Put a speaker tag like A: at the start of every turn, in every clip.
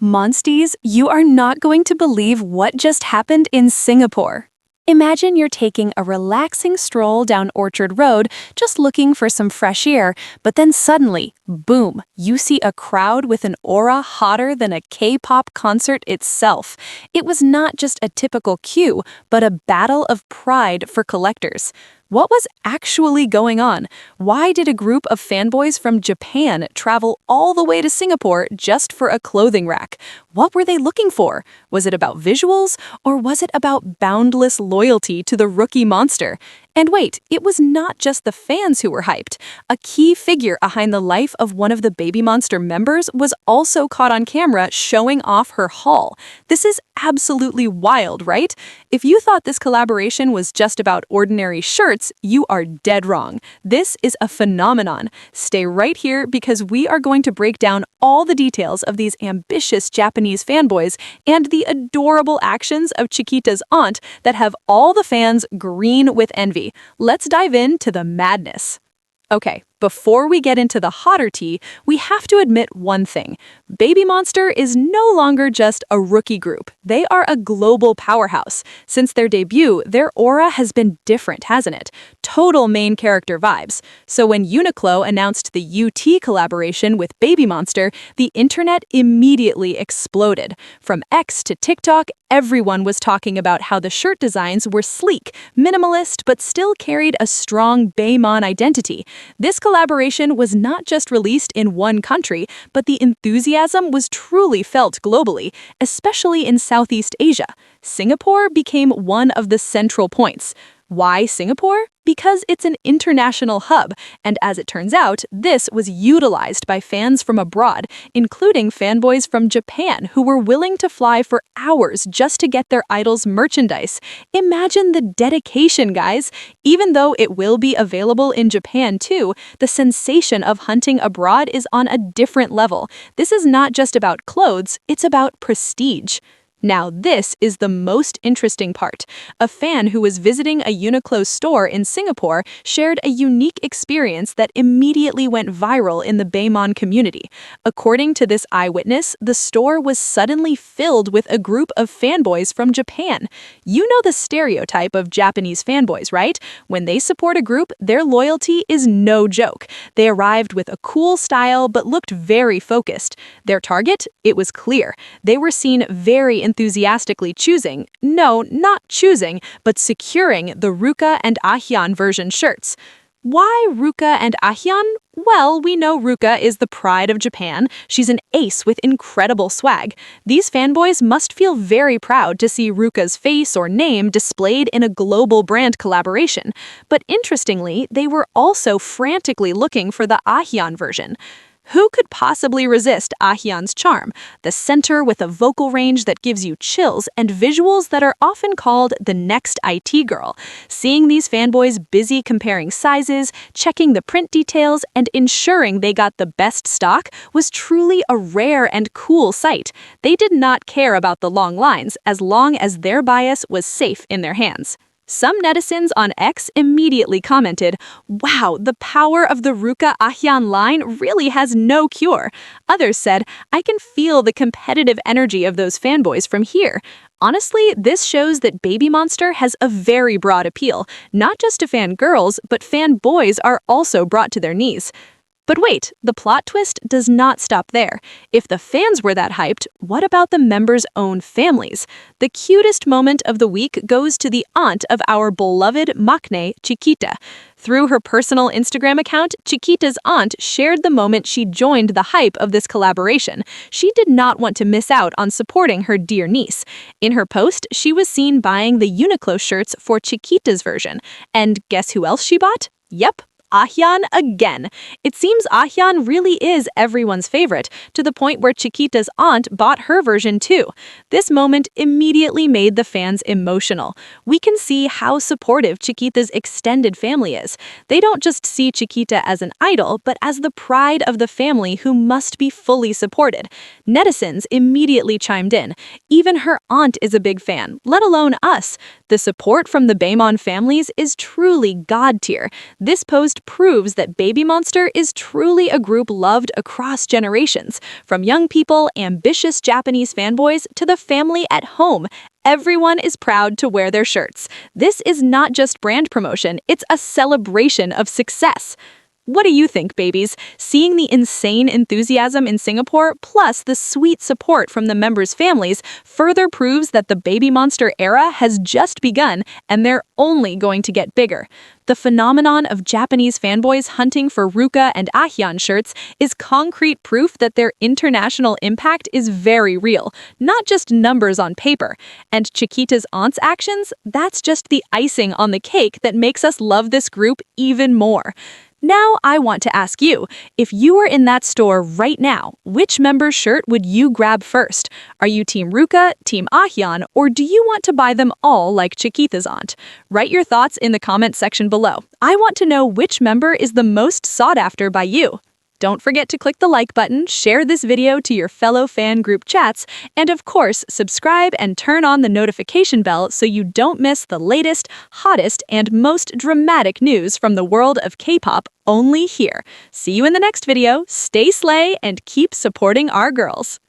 A: Monsties, you are not going to believe what just happened in Singapore. Imagine you're taking a relaxing stroll down Orchard Road, just looking for some fresh air, but then suddenly, boom, you see a crowd with an aura hotter than a K-pop concert itself. It was not just a typical queue, but a battle of pride for collectors. What was actually going on? Why did a group of fanboys from Japan travel all the way to Singapore just for a clothing rack? What were they looking for? Was it about visuals, or was it about boundless loyalty to the rookie monster? And wait, it was not just the fans who were hyped. A key figure behind the life of one of the BABYMONSTER members was also caught on camera showing off her haul. This is absolutely wild, right? If you thought this collaboration was just about ordinary shirts, you are dead wrong. This is a phenomenon. Stay right here because we are going to break down all the details of these ambitious Japanese fanboys and the adorable actions of Chiquita's aunt that have all the fans green with envy. Let's dive into the madness. Okay, before we get into the hotter tea, we have to admit one thing. BABYMONSTER is no longer just a rookie group. They are a global powerhouse. Since their debut, their aura has been different, hasn't it? Total main character vibes. So when UNIQLO announced the UT collaboration with BABYMONSTER, the internet immediately exploded. From X to TikTok, everyone was talking about how the shirt designs were sleek, minimalist, but still carried a strong Baemon identity. This collaboration was not just released in one country, but the enthusiasm was truly felt globally, especially in Southeast Asia. Singapore became one of the central points. Why Singapore? Because it's an international hub, and as it turns out, this was utilized by fans from abroad, including fanboys from Japan who were willing to fly for hours just to get their idol's merchandise. Imagine the dedication, guys! Even though it will be available in Japan too, the sensation of hunting abroad is on a different level. This is not just about clothes, it's about prestige. Now, this is the most interesting part. A fan who was visiting a UNIQLO store in Singapore shared a unique experience that immediately went viral in the Baemon community. According to this eyewitness, the store was suddenly filled with a group of fanboys from Japan. You know the stereotype of Japanese fanboys, right? When they support a group, their loyalty is no joke. They arrived with a cool style but looked very focused. Their target? It was clear. They were seen very enthusiastically not choosing, but securing the Ruka and Ahyeon version shirts. Why Ruka and Ahyeon? Well, we know Ruka is the pride of Japan. She's an ace with incredible swag. These fanboys must feel very proud to see Ruka's face or name displayed in a global brand collaboration. But interestingly, they were also frantically looking for the Ahyeon version. Who could possibly resist Ahyeon's charm? The center with a vocal range that gives you chills and visuals that are often called the next IT girl. Seeing these fanboys busy comparing sizes, checking the print details, and ensuring they got the best stock was truly a rare and cool sight. They did not care about the long lines as long as their bias was safe in their hands. Some netizens on X immediately commented, "Wow, the power of the Ruka Ahyeon line really has no cure." Others said, "I can feel the competitive energy of those fanboys from here." Honestly, this shows that BABYMONSTER has a very broad appeal. Not just to fangirls, but fanboys are also brought to their knees. But wait, the plot twist does not stop there. If the fans were that hyped, what about the members' own families? The cutest moment of the week goes to the aunt of our beloved maknae, Chiquita. Through her personal Instagram account, Chiquita's aunt shared the moment she joined the hype of this collaboration. She did not want to miss out on supporting her dear niece. In her post, she was seen buying the UNIQLO shirts for Chiquita's version. And guess who else she bought? Yep, Ahyeon again. It seems Ahyeon really is everyone's favorite, to the point where Chiquita's aunt bought her version too. This moment immediately made the fans emotional. We can see how supportive Chiquita's extended family is. They don't just see Chiquita as an idol, but as the pride of the family who must be fully supported. Netizens immediately chimed in. Even her aunt is a big fan, let alone us. The support from the Baemon families is truly god tier. This post just proves that BABYMONSTER is truly a group loved across generations, from young people, ambitious Japanese fanboys, to the family at home. Everyone is proud to wear their shirts. This is not just brand promotion, it's a celebration of success. What do you think, babies? Seeing the insane enthusiasm in Singapore, plus the sweet support from the members' families, further proves that the BABYMONSTER era has just begun, and they're only going to get bigger. The phenomenon of Japanese fanboys hunting for Ruka and Ahyeon shirts is concrete proof that their international impact is very real, not just numbers on paper. And Chiquita's aunt's actions? That's just the icing on the cake that makes us love this group even more. Now I want to ask you, if you were in that store right now, which member's shirt would you grab first? Are you Team Ruka, Team Ahyeon, or do you want to buy them all like Chiquita's aunt? Write your thoughts in the comment section below. I want to know which member is the most sought after by you. Don't forget to click the like button, share this video to your fellow fan group chats, and of course, subscribe and turn on the notification bell so you don't miss the latest, hottest, and most dramatic news from the world of K-pop only here. See you in the next video, stay slay, and keep supporting our girls.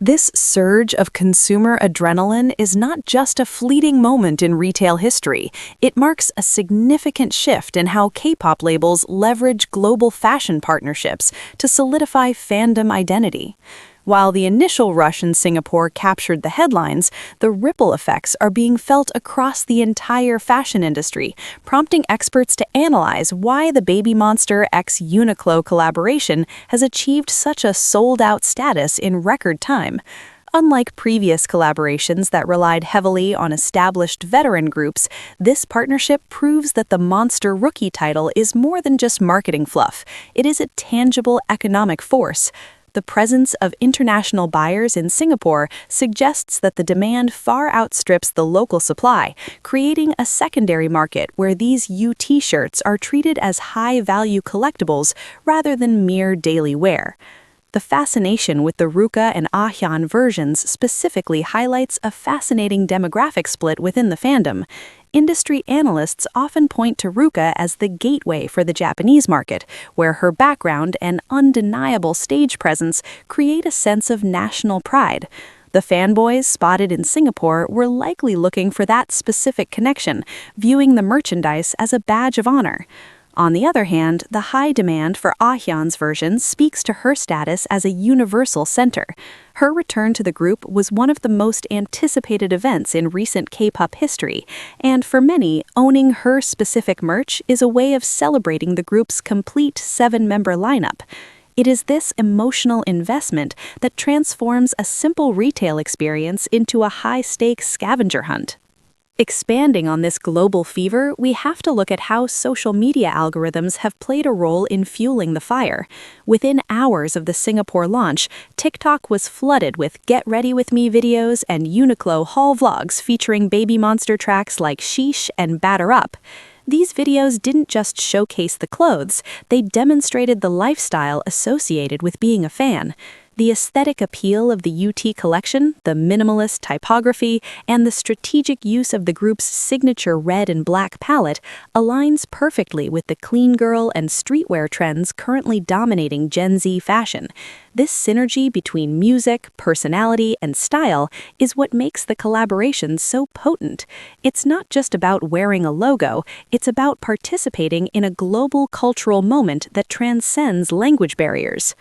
A: This surge of consumer adrenaline is not just a fleeting moment in retail history. It marks a significant shift in how K-pop labels leverage global fashion partnerships to solidify fandom identity. While the initial rush in Singapore captured the headlines, the ripple effects are being felt across the entire fashion industry, prompting experts to analyze why the BABYMONSTER x UNIQLO collaboration has achieved such a sold-out status in record time. Unlike previous collaborations that relied heavily on established veteran groups, this partnership proves that the Monster Rookie title is more than just marketing fluff. It is a tangible economic force. The presence of international buyers in Singapore suggests that the demand far outstrips the local supply, creating a secondary market where these UT shirts are treated as high-value collectibles rather than mere daily wear. The fascination with the Ruka and Ahyeon versions specifically highlights a fascinating demographic split within the fandom. Industry analysts often point to Ruka as the gateway for the Japanese market, where her background and undeniable stage presence create a sense of national pride. The fanboys spotted in Singapore were likely looking for that specific connection, viewing the merchandise as a badge of honor. On the other hand, the high demand for Ahyeon's version speaks to her status as a universal center. Her return to the group was one of the most anticipated events in recent K-pop history, and for many, owning her specific merch is a way of celebrating the group's complete 7-member lineup. It is this emotional investment that transforms a simple retail experience into a high-stakes scavenger hunt. Expanding on this global fever, we have to look at how social media algorithms have played a role in fueling the fire. Within hours of the Singapore launch, TikTok was flooded with Get Ready With Me videos and UNIQLO haul vlogs featuring BABYMONSTER tracks like Sheesh and Batter Up. These videos didn't just showcase the clothes, they demonstrated the lifestyle associated with being a fan. The aesthetic appeal of the UT collection, the minimalist typography, and the strategic use of the group's signature red and black palette aligns perfectly with the clean girl and streetwear trends currently dominating Gen Z fashion. This synergy between music, personality, and style is what makes the collaboration so potent. It's not just about wearing a logo, it's about participating in a global cultural moment that transcends language barriers.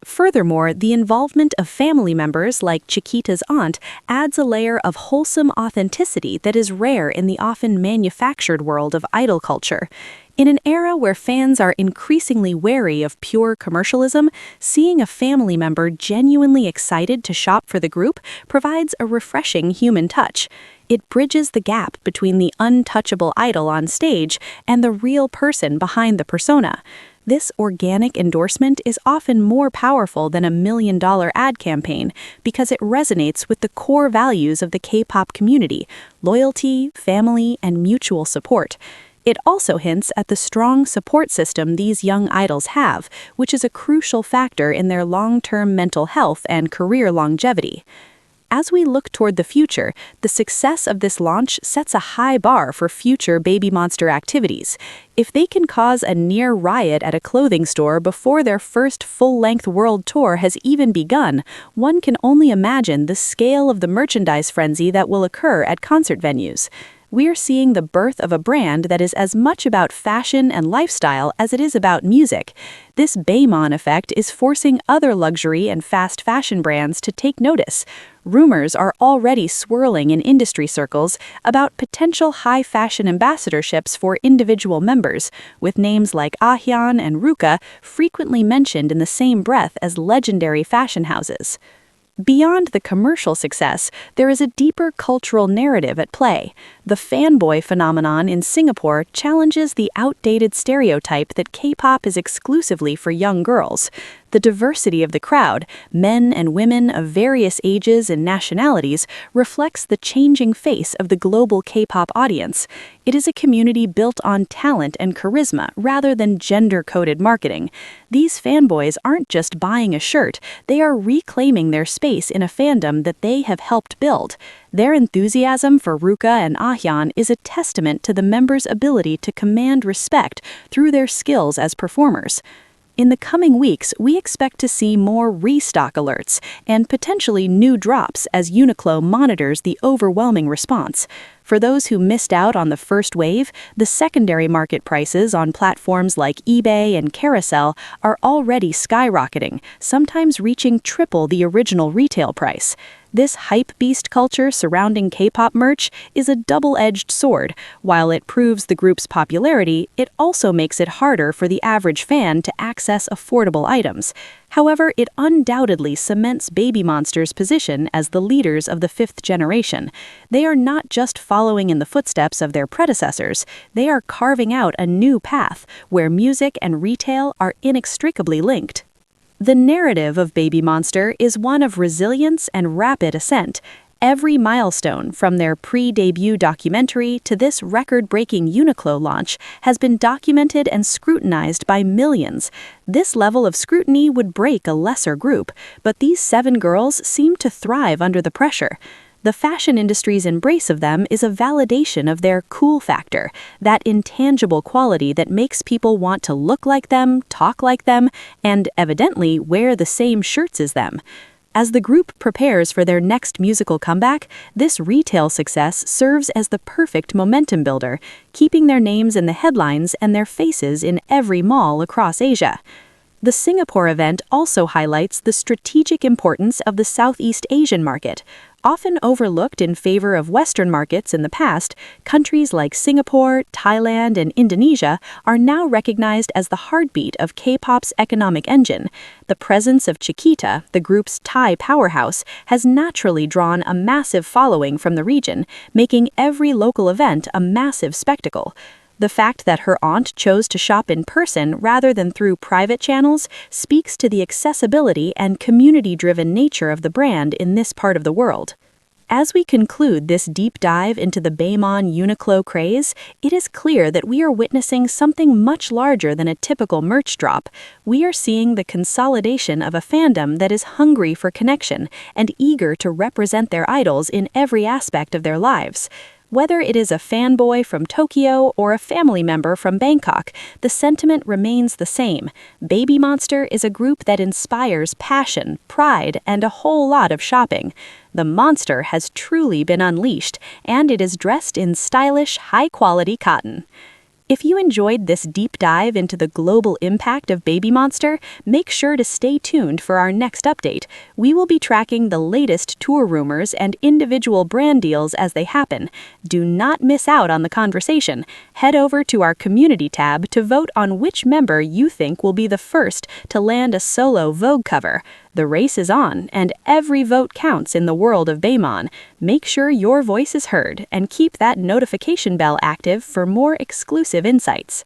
A: Furthermore, the involvement of family members like Chiquita's aunt adds a layer of wholesome authenticity that is rare in the often manufactured world of idol culture. In an era where fans are increasingly wary of pure commercialism, seeing a family member genuinely excited to shop for the group provides a refreshing human touch. It bridges the gap between the untouchable idol on stage and the real person behind the persona. This organic endorsement is often more powerful than a $1 million ad campaign because it resonates with the core values of the K-pop community: loyalty, family, and mutual support. It also hints at the strong support system these young idols have, which is a crucial factor in their long-term mental health and career longevity. As we look toward the future, the success of this launch sets a high bar for future BABYMONSTER activities. If they can cause a near riot at a clothing store before their first full-length world tour has even begun, one can only imagine the scale of the merchandise frenzy that will occur at concert venues. We're seeing the birth of a brand that is as much about fashion and lifestyle as it is about music. This Baemon Effect is forcing other luxury and fast fashion brands to take notice. Rumors are already swirling in industry circles about potential high fashion ambassadorships for individual members, with names like Ahyeon and Ruka frequently mentioned in the same breath as legendary fashion houses. Beyond the commercial success, there is a deeper cultural narrative at play. The fanboy phenomenon in Singapore challenges the outdated stereotype that K-pop is exclusively for young girls. The diversity of the crowd, men and women of various ages and nationalities, reflects the changing face of the global K-pop audience. It is a community built on talent and charisma rather than gender-coded marketing. These fanboys aren't just buying a shirt, they are reclaiming their space in a fandom that they have helped build. Their enthusiasm for Ruka and Ahyeon is a testament to the members' ability to command respect through their skills as performers. In the coming weeks, we expect to see more restock alerts and potentially new drops as UNIQLO monitors the overwhelming response. For those who missed out on the first wave, the secondary market prices on platforms like eBay and Carousel are already skyrocketing, sometimes reaching triple the original retail price. This hype-beast culture surrounding K-pop merch is a double-edged sword. While it proves the group's popularity, it also makes it harder for the average fan to access affordable items. However, it undoubtedly cements BABYMONSTER's position as the leaders of the fifth generation. They are not just following in the footsteps of their predecessors, they are carving out a new path where music and retail are inextricably linked. The narrative of BABYMONSTER is one of resilience and rapid ascent. Every milestone, from their pre-debut documentary to this record-breaking UNIQLO launch, has been documented and scrutinized by millions. This level of scrutiny would break a lesser group, but these 7 girls seem to thrive under the pressure. The fashion industry's embrace of them is a validation of their cool factor, that intangible quality that makes people want to look like them, talk like them, and evidently wear the same shirts as them. As the group prepares for their next musical comeback, this retail success serves as the perfect momentum builder, keeping their names in the headlines and their faces in every mall across Asia. The Singapore event also highlights the strategic importance of the Southeast Asian market. Often overlooked in favor of Western markets in the past, countries like Singapore, Thailand, and Indonesia are now recognized as the heartbeat of K-pop's economic engine. The presence of Chiquita, the group's Thai powerhouse, has naturally drawn a massive following from the region, making every local event a massive spectacle. The fact that her aunt chose to shop in person rather than through private channels speaks to the accessibility and community-driven nature of the brand in this part of the world. As we conclude this deep dive into the Baemon UNIQLO craze, it is clear that we are witnessing something much larger than a typical merch drop. We are seeing the consolidation of a fandom that is hungry for connection and eager to represent their idols in every aspect of their lives. Whether it is a fanboy from Tokyo or a family member from Bangkok, the sentiment remains the same. BABYMONSTER is a group that inspires passion, pride, and a whole lot of shopping. The monster has truly been unleashed, and it is dressed in stylish, high-quality cotton. If you enjoyed this deep dive into the global impact of BABYMONSTER, make sure to stay tuned for our next update. We will be tracking the latest tour rumors and individual brand deals as they happen. Do not miss out on the conversation. Head over to our community tab to vote on which member you think will be the first to land a solo Vogue cover. The race is on, and every vote counts in the world of Baemon. Make sure your voice is heard, and keep that notification bell active for more exclusive insights.